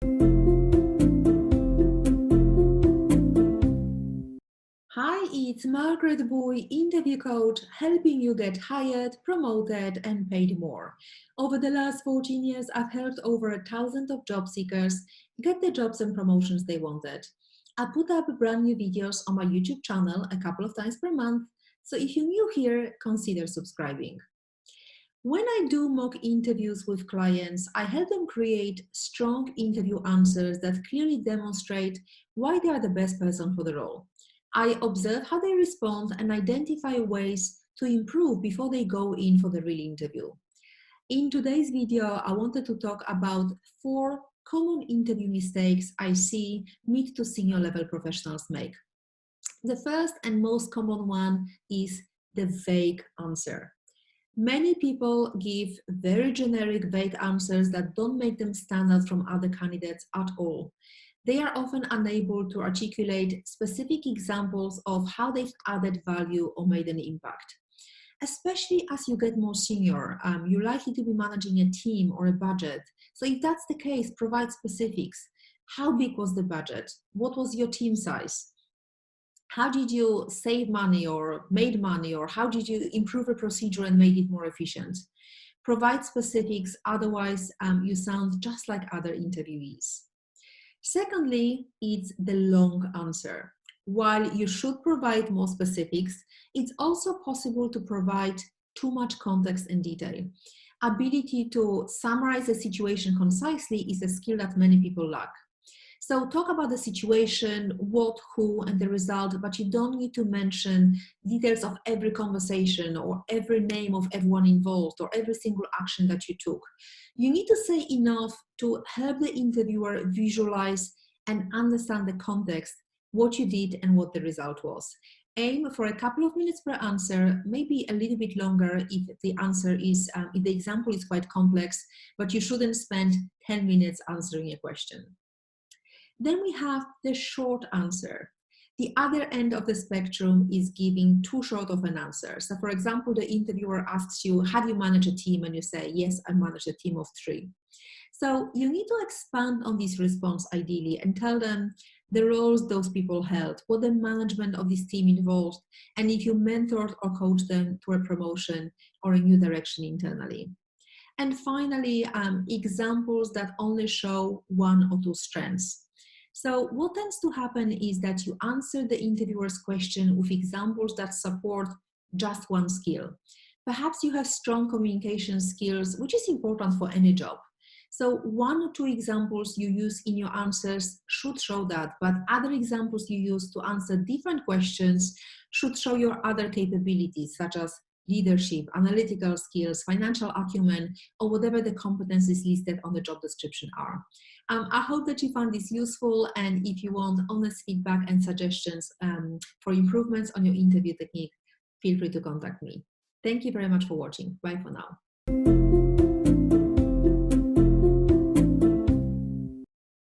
Hi, it's Margaret Buj, interview coach, helping you get hired, promoted, and paid more. Over the last 14 years, I've helped over 1,000 of job seekers get the jobs and promotions they wanted. I put up brand new videos on my YouTube channel a couple of times per month, so if you're new here, consider subscribing. When I do mock interviews with clients, I help them create strong interview answers that clearly demonstrate why they are the best person for the role. I observe how they respond and identify ways to improve before they go in for the real interview. In today's video, I wanted to talk about 4 common interview mistakes I see mid to senior level professionals make. The first and most common one is the vague answer. Many people give very generic, vague answers that don't make them stand out from other candidates at all. They are often unable to articulate specific examples of how they've added value or made an impact. Especially as you get more senior, you're likely to be managing a team or a budget. So if that's the case, provide specifics. How big was the budget? What was your team size? How did you save money or made money, or how did you improve a procedure and make it more efficient? Provide specifics, otherwise you sound just like other interviewees. Secondly, it's the long answer. While you should provide more specifics, it's also possible to provide too much context and detail. Ability to summarize a situation concisely is a skill that many people lack. So talk about the situation, what, who, and the result, but you don't need to mention details of every conversation or every name of everyone involved or every single action that you took. You need to say enough to help the interviewer visualize and understand the context, what you did and what the result was. Aim for a couple of minutes per answer, maybe a little bit longer if the answer is, if the example is quite complex, but you shouldn't spend 10 minutes answering a question. Then we have the short answer. The other end of the spectrum is giving too short of an answer. So for example, the interviewer asks you, how do you manage a team? And you say, yes, I manage a team of 3. So you need to expand on this response ideally and tell them the roles those people held, what the management of this team involved, and if you mentored or coached them to a promotion or a new direction internally. And finally, examples that only show 1 or 2 strengths. So what tends to happen is that you answer the interviewer's question with examples that support just 1 skill. Perhaps you have strong communication skills, which is important for any job. So 1 or 2 examples you use in your answers should show that, but other examples you use to answer different questions should show your other capabilities, such as leadership, analytical skills, financial acumen, or whatever the competencies listed on the job description are. I hope that you found this useful, and if you want honest feedback and suggestions for improvements on your interview technique, feel free to contact me. Thank you very much for watching. Bye for now.